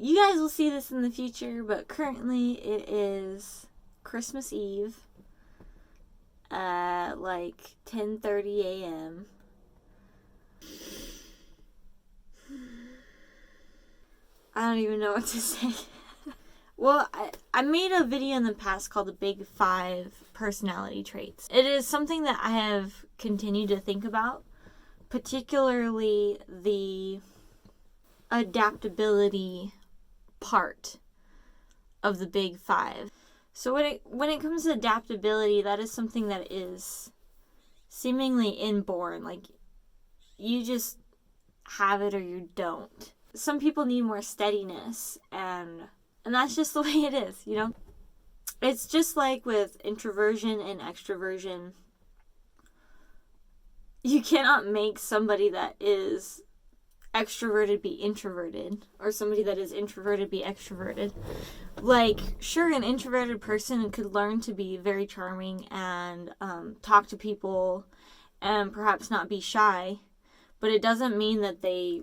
You guys will see this in the future, but currently it is Christmas Eve at like 10:30 a.m. I don't even know what to say. Well, I made a video in the past called the Big 5 Personality Traits. It is something that I have continued to think about, particularly the adaptability part of the Big 5. So when it comes to adaptability, that is something that is seemingly inborn. Like, you just have it or you don't. Some people need more steadiness, and that's just the way it is, you know? It's just like with introversion and extroversion. You cannot make somebody that is extroverted be introverted, or somebody that is introverted be extroverted. Like, sure, an introverted person could learn to be very charming and talk to people and perhaps not be shy, but it doesn't mean that they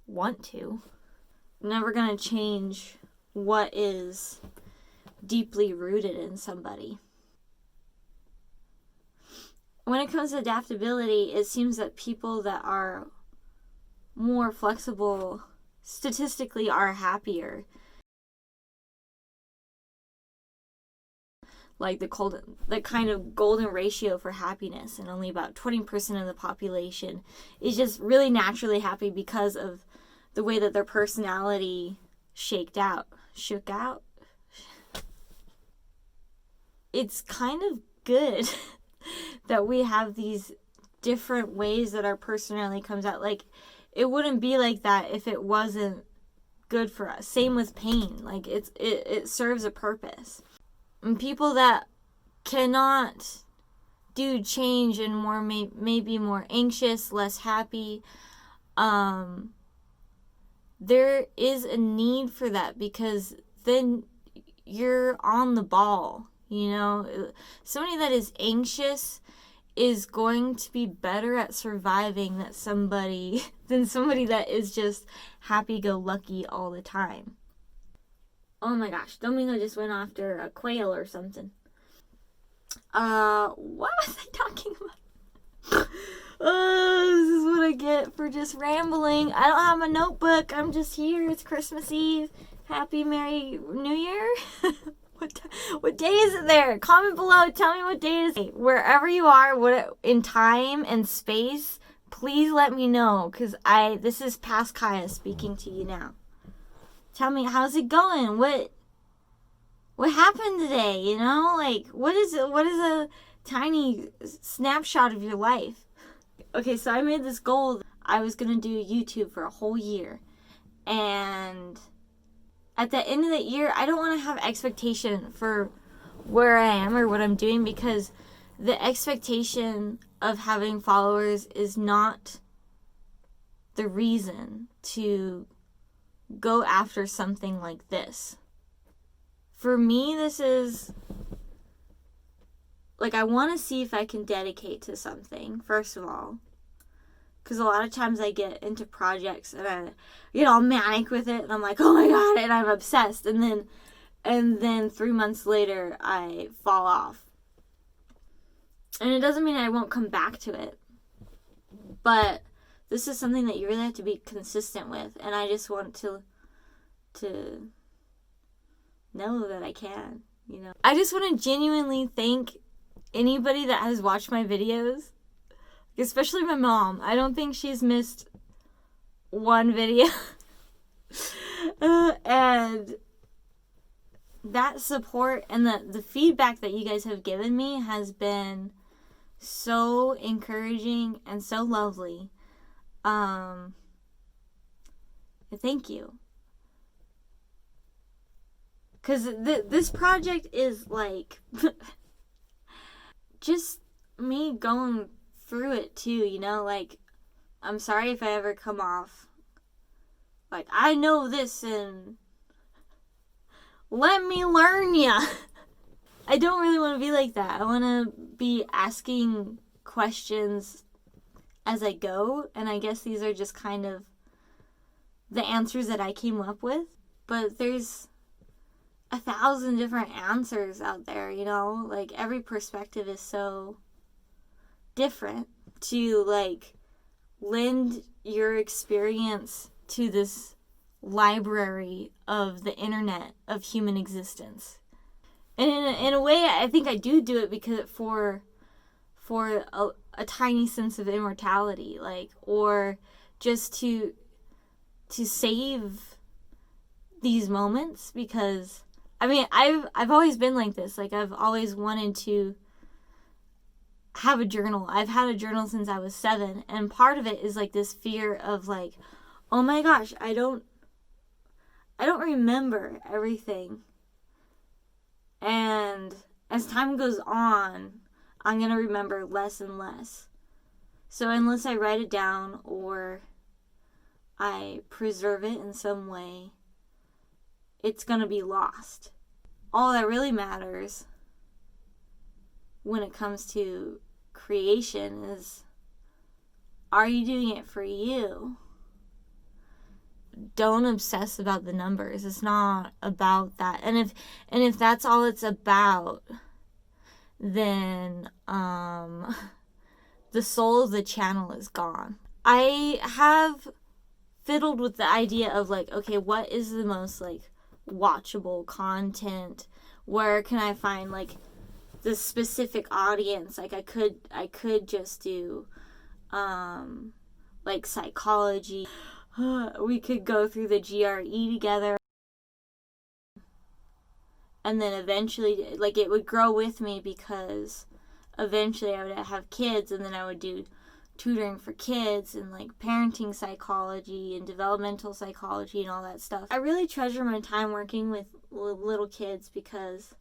want to. Never gonna change what is deeply rooted in somebody. When it comes to adaptability, it seems that people that are more flexible statistically are happier. Like the kind of golden ratio for happiness, and only about 20% of the population is just really naturally happy because of the way that their personality shook out. It's kind of good that we have these different ways that our personality comes out. Like, it wouldn't be like that if it wasn't good for us. Same with pain. Like, it serves a purpose. And people that cannot do change and more maybe more anxious, less happy, there is a need for that, because then you're on the ball, you know? Somebody that is anxious is going to be better at surviving than somebody that is just happy-go-lucky all the time. Oh my gosh, Domingo just went after a quail or something. What was I talking about? Oh, this is what I get for just rambling. I don't have my notebook. I'm just here. It's Christmas Eve. Happy Merry New Year. What day is it there? Comment below. Tell me what day it is. Wherever you are, what in time and space, please let me know, because this is past Kaya speaking to you now. Tell me, how's it going? What happened today? You know, like, what is a tiny snapshot of your life? Okay, so I made this goal. I was going to do YouTube for a whole year. And at the end of the year, I don't want to have expectation for where I am or what I'm doing, because the expectation of having followers is not the reason to go after something like this. For me, this is like, I want to see if I can dedicate to something, first of all. Because a lot of times I get into projects and I get all manic with it, and I'm like, oh my god, and I'm obsessed. And then 3 months later, I fall off. And it doesn't mean I won't come back to it. But this is something that you really have to be consistent with. And I just want to know that I can, you know. I just want to genuinely thank anybody that has watched my videos, especially my mom. I don't think she's missed one video. And that support and the feedback that you guys have given me has been so encouraging and so lovely. Thank you. Because this project is like just me going through it too, you know? Like, I'm sorry if I ever come off like, I know this and let me learn ya. I don't really want to be like that. I want to be asking questions as I go, and I guess these are just kind of the answers that I came up with. But there's 1,000 different answers out there, you know? Like, every perspective is so different. To, like, lend your experience to this library of the internet of human existence. And in a way, I think I do it because for a tiny sense of immortality, like, or just to save these moments, because I mean, I've always been like this. Like, I've always wanted to have a journal. I've had a journal since I was 7, and part of it is like this fear of like, oh my gosh, I don't remember everything. And as time goes on, I'm going to remember less and less. So unless I write it down or I preserve it in some way, it's going to be lost. All that really matters when it comes to creation is, are you doing it for you? Don't obsess about the numbers. It's not about that. And if that's all it's about, then the soul of the channel is gone. I have fiddled with the idea of like, okay, what is the most like watchable content? Where can I find like the specific audience? Like I could just do like psychology. We could go through the GRE together. And then eventually, like, it would grow with me because eventually I would have kids, and then I would do tutoring for kids and, like, parenting psychology and developmental psychology and all that stuff. I really treasure my time working with little kids because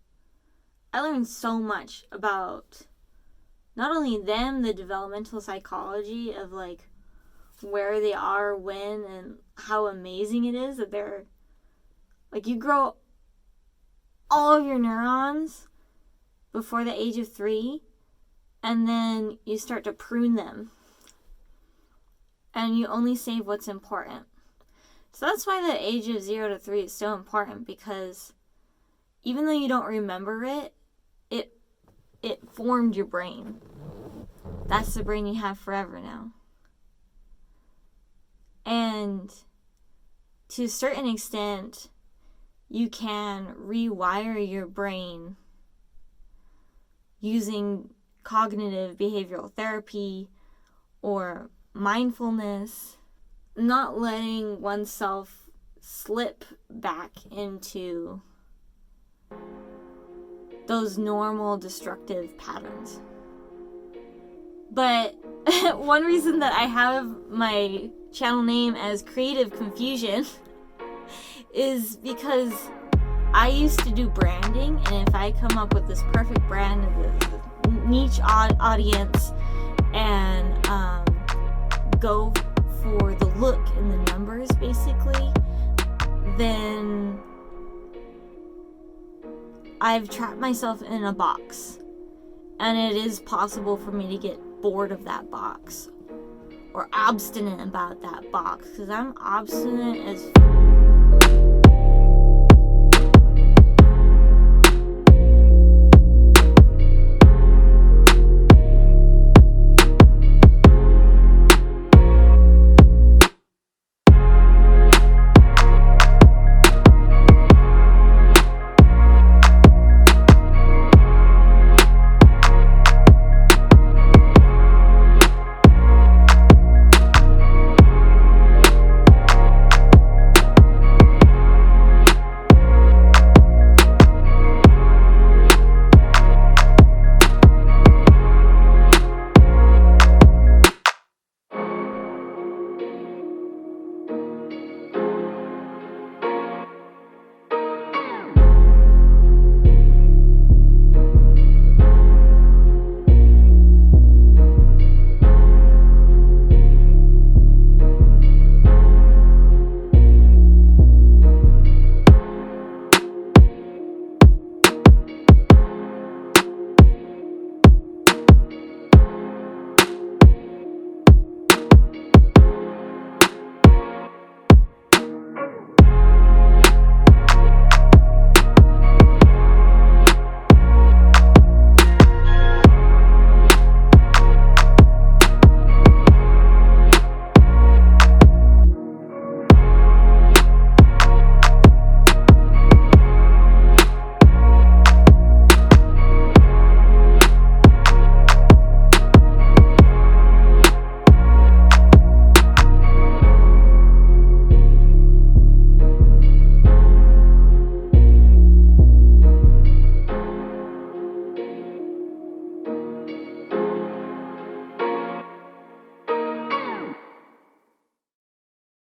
I learned so much about not only them, the developmental psychology of, like, where they are, when, and how amazing it is that they're, like, you grow all of your neurons before the age of 3, and then you start to prune them, and you only save what's important. So that's why the age of 0 to 3 is so important, because even though you don't remember it, it formed your brain. That's the brain you have forever now. And to a certain extent, you can rewire your brain using cognitive behavioral therapy or mindfulness, not letting oneself slip back into those normal destructive patterns. But one reason that I have my channel name as Creative Confusion is because I used to do branding, and if I come up with this perfect brand of the niche audience and go for the look and the numbers basically, then I've trapped myself in a box, and it is possible for me to get bored of that box or obstinate about that box, because I'm obstinate as